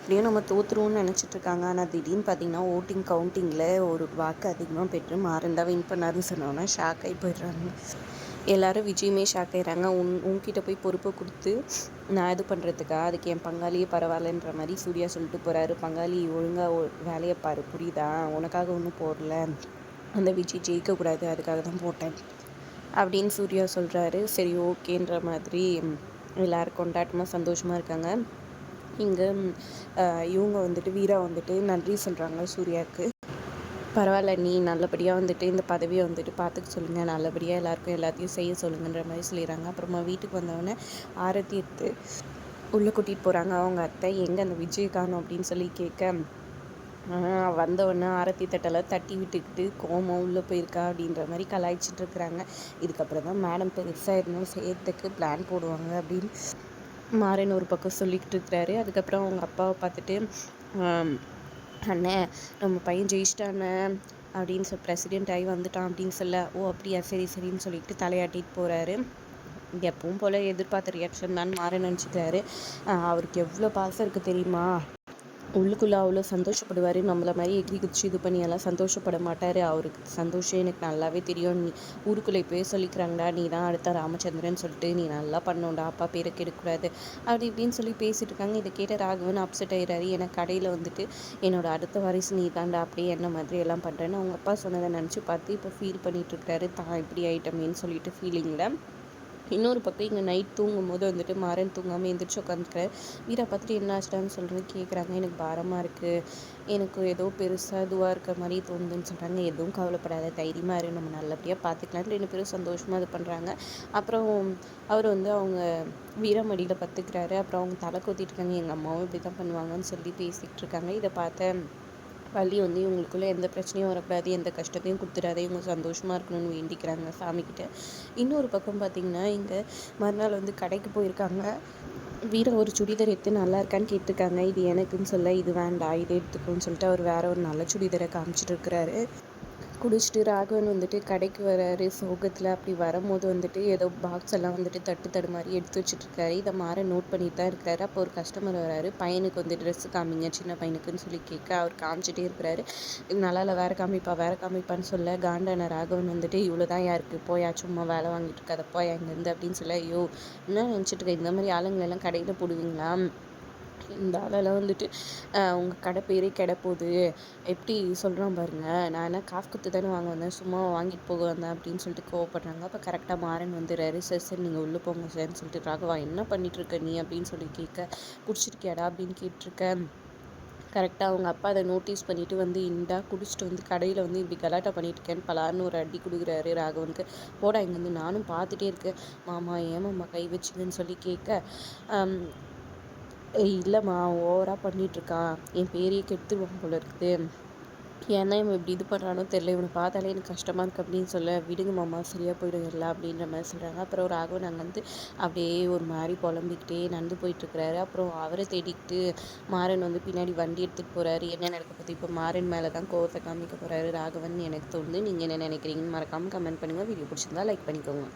எப்படியும் நம்ம தோற்றுருவோம்னு நினச்சிட்ருக்காங்க. ஆனால் திடீர்னு பார்த்தீங்கன்னா ஓட்டிங் கவுண்டிங்கில் ஒரு வாக்கு அதிகமாக பெற்று மாறன் தான் வின் பண்ணாருன்னு சொன்னோன்னா ஷாக் ஆகி போயிடுறாங்க. எல்லோரும் விஜயுமே ஷாக் ஆகிடுறாங்க. உன்கிட்ட போய் பொறுப்பை கொடுத்து நான் இது பண்ணுறதுக்கா, அதுக்கு என் பங்காளியே பரவாயில்லன்ற மாதிரி சூர்யா சொல்லிட்டு போகிறாரு. பங்காளி ஒழுங்காக வேலையை பாரு, புரியுதா? உனக்காக ஒன்றும் போடல, அந்த விஜய் ஜெயிக்கக்கூடாது, அதுக்காக தான் போட்டேன் அப்படின்னு சூர்யா சொல்கிறாரு. சரி ஓகேன்ற மாதிரி எல்லோரும் கொண்டாட்டமாக சந்தோஷமாக இருக்காங்க. இங்கே இவங்க வந்துட்டு வீரா வந்துட்டு நன்றி சொல்கிறாங்க சூர்யாவுக்கு. பரவாயில்ல, நீ நல்லபடியாக வந்துட்டு இந்த பதவியை வந்துட்டு பார்த்துக்க சொல்லுங்கள், நல்லபடியாக எல்லாருக்கும் எல்லாத்தையும் செய்ய சொல்லுங்கன்ற மாதிரி சொல்லிடுறாங்க. அப்புறமா வீட்டுக்கு வந்தவொடனே ஆரத்தி எடுத்து உள்ளே கூட்டிகிட்டு போகிறாங்க. அவங்க அத்தை எங்கே அந்த விஜய் காணும் அப்படின்னு சொல்லி கேட்க, வந்தவொடனே ஆரத்தி தட்டெல்லாம் தட்டி விட்டுக்கிட்டு கோமம் உள்ளே போயிருக்கா அப்படின்ற மாதிரி கலாய்ச்சிட்டு இருக்கிறாங்க. இதுக்கப்புறம் தான் மேடம் பெருசாக இருந்தாலும் செய்யறதுக்கு பிளான் போடுவாங்க அப்படின்னு மாறன் ஒரு பக்கம் சொல்லிக்கிட்டு இருக்கிறாரு. அதுக்கப்புறம் அவங்க அப்பாவை பார்த்துட்டு, அண்ணே நம்ம பையன் ஜெயிச்சிட்டானே அப்படின்னு ப்ரெசிடெண்ட் ஆகி வந்துட்டான் அப்படின்னு சொல்ல, ஓ அப்படியா, சரி சரின்னு சொல்லிட்டு தலையாட்டிட்டு போகிறாரு. எப்பவும் போல் எதிர்பார்த்த ரியாக்ஷன் தான் மாறன் நினச்சிட்டாரு. அவருக்கு எவ்வளோ பாசம் இருக்குது தெரியுமா? உள்ளுக்குள்ளே அவ்வளோ சந்தோஷப்படுவார். நம்மளை மாதிரி எகிரி குதிச்சு இது பண்ணியெல்லாம் சந்தோஷப்பட மாட்டார். அவருக்கு சந்தோஷம் எனக்கு நல்லாவே தெரியும். நீ ஊருக்குள்ளே இப்போயே சொல்லிக்கிறாங்கடா, நீ தான் அடுத்த ராமச்சந்திரன் சொல்லிட்டு நீ நல்லா பண்ணோண்டா, அப்பா பேரை கெடுக்கக்கூடாது அப்படி இப்படின்னு சொல்லி பேசிகிட்டு இருக்காங்க. இதை கேட்ட ராகவன் அப்செட் ஆகிறாரு. ஏன்னா கடையில் வந்துட்டு என்னோடய அடுத்த வாரிசு நீ தாண்டா, அப்படியே என்ன மாதிரி எல்லாம் பண்ணுறேன்னு அவங்க அப்பா சொன்னதை நினச்சி பார்த்து இப்போ ஃபீல் பண்ணிகிட்ருக்காரு. தான் இப்படி ஐட்டமேன்னு சொல்லிட்டு ஃபீலிங்கில். இன்னொரு பக்கம் இங்கே நைட் தூங்கும்போது வந்துட்டு மாறன் தூங்காமல் எந்திரிச்சு உட்காந்துக்கிறார். வீரா பார்த்துட்டு என்ன ஆச்சுடான்னு சொல்கிறது கேட்குறாங்க. எனக்கு பாரமாக இருக்குது, எனக்கு ஏதோ பெருசாக இதுவாக இருக்கிற மாதிரி தோணுதுன்னு சொல்கிறாங்க. எதுவும் கவலைப்படாத, தைரியமாக இரு, நம்ம நல்லபடியாக பார்த்துக்கலான்னு 2 பேரும் சந்தோஷமாக இது பண்ணுறாங்க. அப்புறம் அவர் வந்து அவங்க வீரமடியில் பத்துக்கிறாரு. அப்புறம் அவங்க தலை கொத்திட்டு இருக்காங்க. எங்கள் அம்மாவும் இப்படி தான் பண்ணுவாங்கன்னு சொல்லி பேசிகிட்டு இருக்காங்க. இதை பார்த்த வள்ளி வந்து இவங்களுக்குள்ளே எந்த பிரச்சனையும் வரக்கூடாது, எந்த கஷ்டத்தையும் கொடுத்துடாதே, இவங்க சந்தோஷமாக இருக்கணும்னு வேண்டிக்கிறாங்க சாமிக்கிட்ட. இன்னொரு பக்கம் பார்த்திங்கன்னா இங்கே மறுநாள் வந்து கடைக்கு போயிருக்காங்க. வீரா ஒரு சுடிதார் எடுத்து நல்லா இருக்கான்னு கேட்டிருக்காங்க. இது எனக்குன்னு சொல்ல, இது வேண்டாம் இது எடுத்துக்கோன்னு சொல்லிட்டு அவர் வேற ஒரு நல்ல சுடிதாரை காமிச்சிட்டு இருக்கிறாரு. குடிச்சிட்டு ராகவன் வந்துட்டு கடைக்கு வராரு சோகத்தில். அப்படி வரும்போது வந்துட்டு ஏதோ பாக்ஸ் எல்லாம் வந்துட்டு தட்டு மாதிரி எடுத்து வச்சுட்ருக்காரு. இதை மாற நோட் பண்ணிட்டு தான் இருக்கிறாரு. அப்போ ஒரு கஸ்டமர் வராரு. பையனுக்கு வந்து ட்ரெஸ்ஸு காமிங்க, சின்ன பையனுக்குன்னு சொல்லி கேட்க அவர் காமிச்சிட்டே இருக்கிறாரு. நல்லா இல்லை, வேறு காமிப்பான்னு சொல்ல காண்டான ராகவன் வந்துட்டு இவ்வளோ தான் யாருக்கு போயா, சும்மா வேலை வாங்கிட்டு இருக்காத போயா இங்கேருந்து அப்படின்னு சொல்ல, ஐயோ என்ன நினச்சிட்டு இருக்க, இந்த மாதிரி ஆளுங்களெல்லாம் கடையில் போடுவீங்களா, இந்த ஆளெல்லாம் வந்துட்டு உங்கள் கடை பேரே போகுது, எப்படி சொல்கிறான் பாருங்கள், நான் என்ன காசு கொடுத்து தானே வாங்க வந்தேன், சும்மா வாங்கிட்டு போக வந்தேன் அப்படின்னு சொல்லிட்டு கோவப்படுறாங்க. அப்போ கரெக்டாக மாறன் வந்துடுறாரு. சார் சார் நீங்கள் உள்ளே போங்க சார்ன்னு சொல்லிட்டு, ராகவா என்ன பண்ணிகிட்ருக்க நீ அப்படின்னு சொல்லி கேட்க, குடிச்சிருக்கியாடா அப்படின்னு கேட்டிருக்க. கரெக்டாக அவங்க அப்பா அதை நோட்டீஸ் பண்ணிவிட்டு வந்து இண்டா குடிச்சிட்டு வந்து கடையில் வந்து இப்படி கலாட்டா பண்ணிட்டுருக்கேன்னு பலான்னு ஒரு அடி கொடுக்குறாரு ராகவனுக்கு. போடா இங்கேருந்து, நானும் பார்த்துட்டே இருக்கேன், மாமா ஏமாம்மா கை வச்சுங்கன்னு சொல்லி கேட்க, இல்லைம்மா ஓவராக பண்ணிகிட்ருக்கான், என் பேரையே கெடுத்துருவான் போல இருக்குது, ஏன்னா இவன் இப்படி இது பண்ணுறானோ தெரியல, இவனை பார்த்தாலே எனக்கு கஷ்டமாக இருக்குது அப்படின்னு சொல்ல, விடுங்க மாமா சரியாக போயிடும் எல்லாம் அப்படின்ற மாதிரி சொல்கிறாங்க. அப்புறம் ராகவன் அங்கே வந்து அப்படியே ஒரு மாதிரி புலம்பிக்கிட்டே நடந்து போயிட்டுருக்கிறாரு. அப்புறம் அவரை தேடிக்கிட்டு மாறன் வந்து பின்னாடி வண்டி எடுத்துகிட்டு போகிறாரு. என்ன நடக்க போகுது, இப்போ மாறன் மேலே தான் கோவத்தை காமிக்க போகிறாரு ராகவன் எனக்கு தோணுது. நீங்கள் என்ன நினைக்கிறீங்கன்னு மறக்காமல் கமெண்ட் பண்ணுங்கள். வீடியோ பிடிச்சிருந்தா லைக் பண்ணிக்கோங்க.